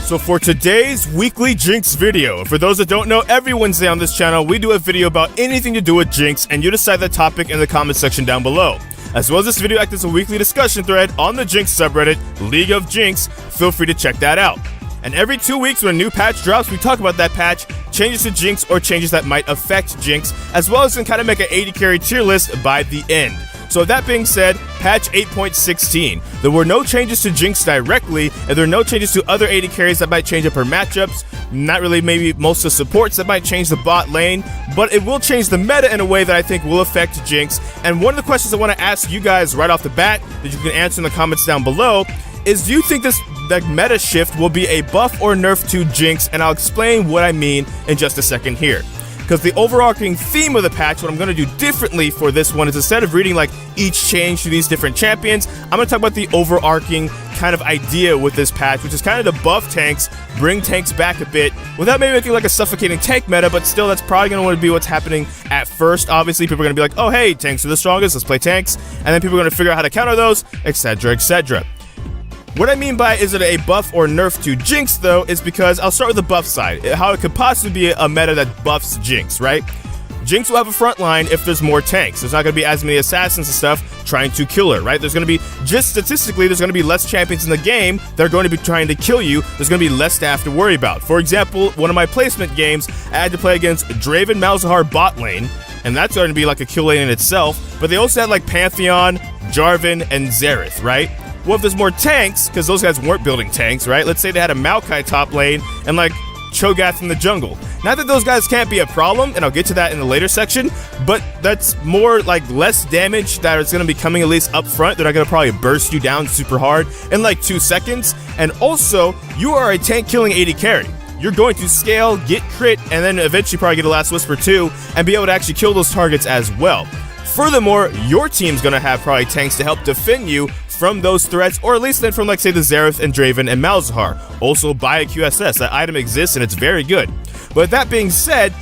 So for today's weekly Jinx video, for those that don't know, every Wednesday on this channel, we do a video about anything to do with Jinx, and you decide the topic in the comment section down below. As well as this video acts as a weekly discussion thread on the Jinx subreddit, League of Jinx. Feel free to check that out. And every 2 weeks when a new patch drops, we talk about that patch, changes to Jinx or changes that might affect Jinx, as well as can kind of make an AD carry tier list by the end. So with that being said, patch 8.16, there were no changes to Jinx directly, and there are no changes to other AD carries that might change up her matchups, not really maybe most of the supports that might change the bot lane, but it will change the meta in a way that I think will affect Jinx. And one of the questions I want to ask you guys right off the bat, that you can answer in the comments down below, is do you think this meta shift will be a buff or nerf to Jinx? And I'll explain what I mean in just a second here. Because the overarching theme of the patch, what I'm going to do differently for this one is instead of reading like each change to these different champions, I'm going to talk about the overarching kind of idea with this patch, which is kind of to buff tanks, bring tanks back a bit, without maybe making like a suffocating tank meta, but still that's probably going to want to be what's happening at first. Obviously, people are going to be like, oh hey, tanks are the strongest, let's play tanks, and then people are going to figure out how to counter those, etc, etc. What I mean by is it a buff or nerf to Jinx though is because I'll start with the buff side, how it could possibly be a meta that buffs Jinx, right? Jinx will have a front line if there's more tanks. There's not going to be as many assassins and stuff trying to kill her, right? There's going to be, just statistically, there's going to be less champions in the game that are going to be trying to kill you. There's going to be less to have to worry about. For example, one of my placement games, I had to play against Draven Malzahar bot lane, and that's going to be like a kill lane in itself, but they also had like Pantheon, Jarvan, and Xerath, right? Well, if there's more tanks, because those guys weren't building tanks, right? Let's say they had a Maokai top lane and like Cho'Gath in the jungle. Not that those guys can't be a problem, and I'll get to that in the later section, but that's more like less damage that is going to be coming at least up front. They're not going to probably burst you down super hard in like 2 seconds. And also, you are a tank killing AD carry. You're going to scale, get crit, and then eventually probably get a Last Whisper too, and be able to actually kill those targets as well. Furthermore, your team's going to have probably tanks to help defend you from those threats, or at least then from like say the Xerath and Draven and Malzahar. Also buy a QSS, that item exists and it's very good. But that being said,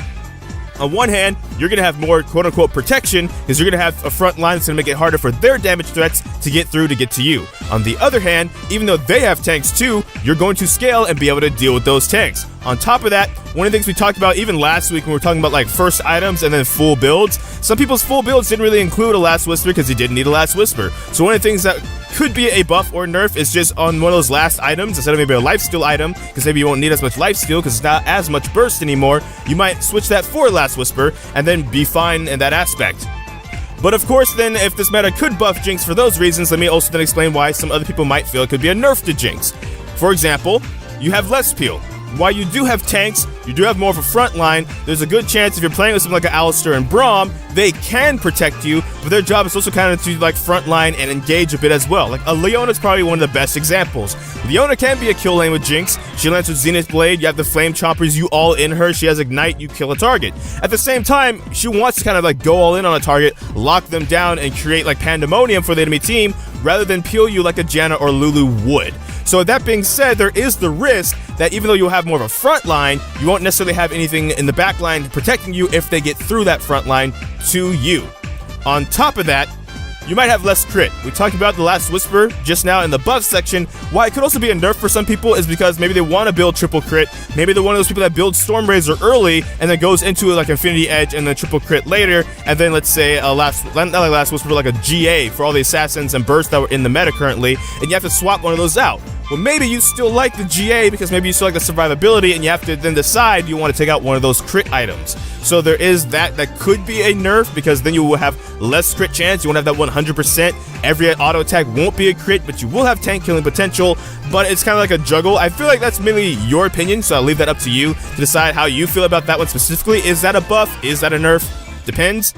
on one hand, you're going to have more quote-unquote protection because you're going to have a front line that's going to make it harder for their damage threats to get through to get to you. On the other hand, even though they have tanks too, you're going to scale and be able to deal with those tanks. On top of that, one of the things we talked about even last week when we were talking about like first items and then full builds, some people's full builds didn't really include a Last Whisper because you didn't need a Last Whisper. So one of the things that could be a buff or nerf is just on one of those last items, instead of maybe a lifesteal item, because maybe you won't need as much lifesteal because it's not as much burst anymore, you might switch that for Last Whisper and then be fine in that aspect. But of course then, if this meta could buff Jinx for those reasons, let me also then explain why some other people might feel it could be a nerf to Jinx. For example, you have less peel. While you do have tanks, you do have more of a front line, there's a good chance if you're playing with something like an Alistar and Braum, they can protect you, but their job is also kind of to like front line and engage a bit as well. Like a Leona is probably one of the best examples. Leona can be a kill lane with Jinx. She lands with Zenith Blade, you have the Flame Choppers, you all in her, she has Ignite, you kill a target. At the same time, she wants to kind of like go all in on a target, lock them down, and create like pandemonium for the enemy team, rather than peel you like a Janna or Lulu would. So with that being said, there is the risk that even though you'll have more of a front line, you won't necessarily have anything in the back line protecting you if they get through that front line to you. On top of that, you might have less crit. We talked about the Last Whisper just now in the buff section. Why it could also be a nerf for some people is because maybe they want to build triple crit. Maybe they're one of those people that builds Stormrazor early and then goes into like Infinity Edge and then triple crit later, and then let's say not like Last Whisper, but like a GA for all the assassins and bursts that were in the meta currently, and you have to swap one of those out. Well, maybe you still like the GA because maybe you still like the survivability, and you have to then decide you want to take out one of those crit items. So there is that could be a nerf, because then you will have less crit chance. You won't have that 100%. Every auto attack won't be a crit, but you will have tank killing potential. But it's kind of like a juggle. I feel like that's mainly your opinion, so I'll leave that up to you to decide how you feel about that one specifically. Is that a buff? Is that a nerf? Depends.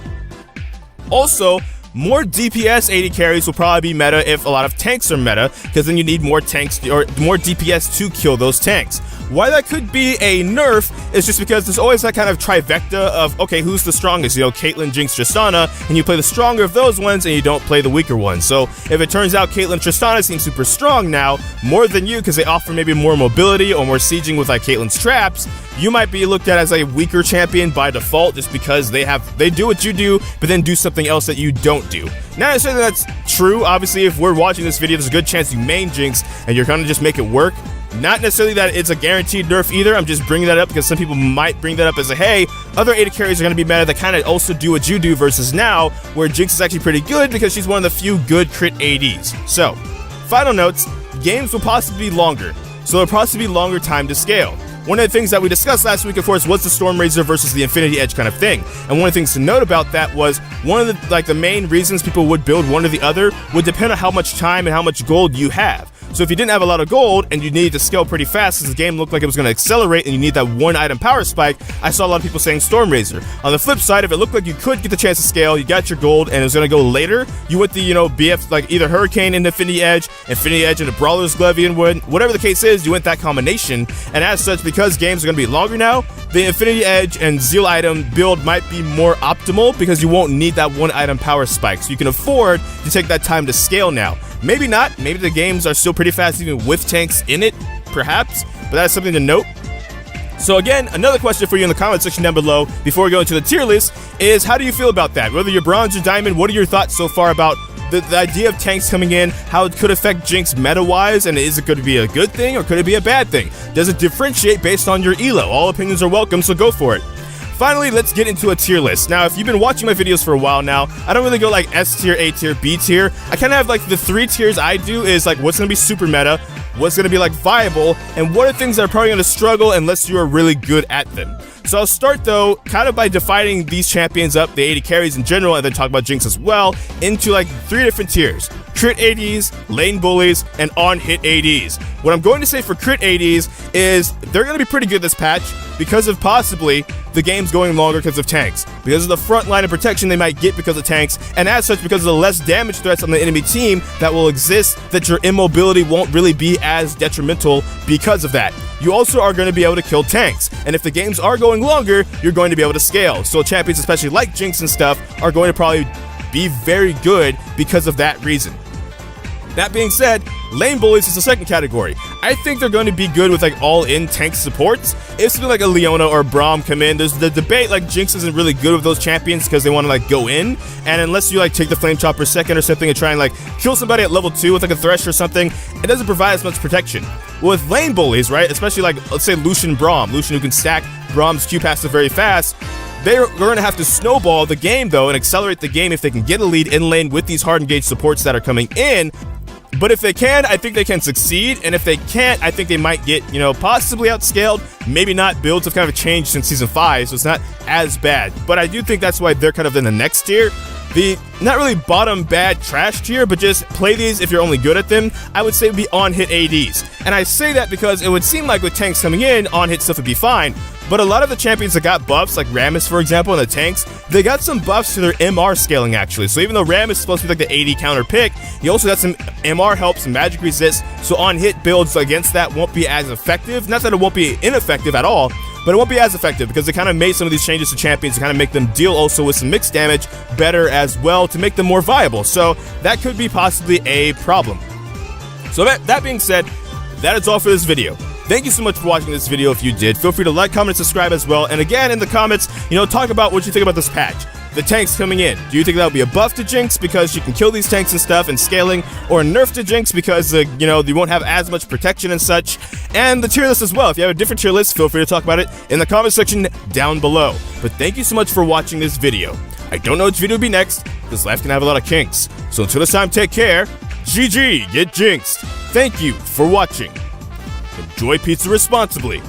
Also, more DPS AD carries will probably be meta if a lot of tanks are meta, because then you need more tanks or more DPS to kill those tanks. Why that could be a nerf is just because there's always that kind of trifecta of, okay, who's the strongest? You know, Caitlyn, Jinx, Tristana, and you play the stronger of those ones and you don't play the weaker ones. So if it turns out Caitlyn, Tristana seem super strong now, more than you, because they offer maybe more mobility or more sieging with like Caitlyn's traps, you might be looked at as a weaker champion by default just because they do what you do, but then do something else that you don't do. Not necessarily that's true. Obviously, if we're watching this video, there's a good chance you main Jinx and you're gonna just make it work. Not necessarily that it's a guaranteed nerf either. I'm just bringing that up because some people might bring that up as a, hey, other AD carries are going to be meta that kind of also do what you do versus now, where Jinx is actually pretty good because she's one of the few good crit ADs. So, final notes, games will possibly be longer, so it'll possibly be longer time to scale. One of the things that we discussed last week, of course, was the Storm Razor versus the Infinity Edge kind of thing. And one of the things to note about that was one of the main reasons people would build one or the other would depend on how much time and how much gold you have. So if you didn't have a lot of gold and you needed to scale pretty fast because the game looked like it was going to accelerate and you need that one item power spike, I saw a lot of people saying Storm Razor. On the flip side, if it looked like you could get the chance to scale, you got your gold and it was going to go later, you went the, BF, like either Hurricane into Infinity Edge into Brawler's Glaive, whatever the case is, you went that combination. And as such, because games are going to be longer now, the Infinity Edge and Zeal item build might be more optimal because you won't need that one item power spike. So you can afford to take that time to scale now. Maybe not. Maybe the games are still pretty fast even with tanks in it, perhaps. But that's something to note. So again, another question for you in the comment section down below before we go into the tier list is, how do you feel about that? Whether you're bronze or diamond, what are your thoughts so far about the idea of tanks coming in, how it could affect Jinx meta-wise, and is it going to be a good thing or could it be a bad thing? Does it differentiate based on your elo? All opinions are welcome, so go for it. Finally, let's get into a tier list. Now, if you've been watching my videos for a while now, I don't really go like S tier, A tier, B tier. I kind of have like the 3 tiers I do is like what's going to be super meta, what's going to be like viable, and what are things that are probably going to struggle unless you are really good at them. So I'll start though kind of by dividing these champions up, the AD carries in general, and then talk about Jinx as well, into like 3 different tiers. Crit ADs, lane bullies, and on-hit ADs. What I'm going to say for crit ADs is they're going to be pretty good this patch because of possibly the game's going longer because of tanks, because of the front line of protection they might get because of tanks, and as such because of the less damage threats on the enemy team that will exist, that your immobility won't really be as detrimental because of that. You also are going to be able to kill tanks, and if the games are going longer, you're going to be able to scale. So champions, especially like Jinx and stuff, are going to probably be very good because of that reason. That being said, lane bullies is the second category. I think they're going to be good with like all-in tank supports. If something like a Leona or a Braum come in, there's the debate like Jinx isn't really good with those champions because they want to like go in, and unless you like take the Flame Chopper second or something and try and like kill somebody at level 2 with like a Thresh or something, it doesn't provide as much protection. With lane bullies, right, especially like let's say Lucian Braum, who can stack Braum's Q passive very fast, they're going to have to snowball the game though and accelerate the game if they can get a lead in lane with these hard engaged supports that are coming in. But if they can, I think they can succeed, and if they can't, I think they might get, possibly outscaled. Maybe not. Builds have kind of changed since Season 5, so it's not as bad. But I do think that's why they're kind of in the next tier. The not really bottom bad trash tier, but just play these if you're only good at them, I would say would be on-hit ADs. And I say that because it would seem like with tanks coming in, on-hit stuff would be fine. But a lot of the champions that got buffs, like Rammus for example, and the tanks, they got some buffs to their MR scaling actually. So even though Rammus is supposed to be like the AD counter pick, he also got some MR help, some magic resist, so on-hit builds against that won't be as effective. Not that it won't be ineffective at all, but it won't be as effective because they kind of made some of these changes to champions to kind of make them deal also with some mixed damage better as well to make them more viable. So that could be possibly a problem. So that being said, that is all for this video. Thank you so much for watching this video. If you did, feel free to like, comment, and subscribe as well. And again, in the comments, talk about what you think about this patch. The tanks coming in. Do you think that would be a buff to Jinx because you can kill these tanks and stuff and scaling, or a nerf to Jinx because, you won't have as much protection and such? And the tier list as well. If you have a different tier list, feel free to talk about it in the comment section down below. But thank you so much for watching this video. I don't know which video will be next, because life can have a lot of kinks. So until this time, take care. GG, get jinxed. Thank you for watching. Enjoy pizza responsibly.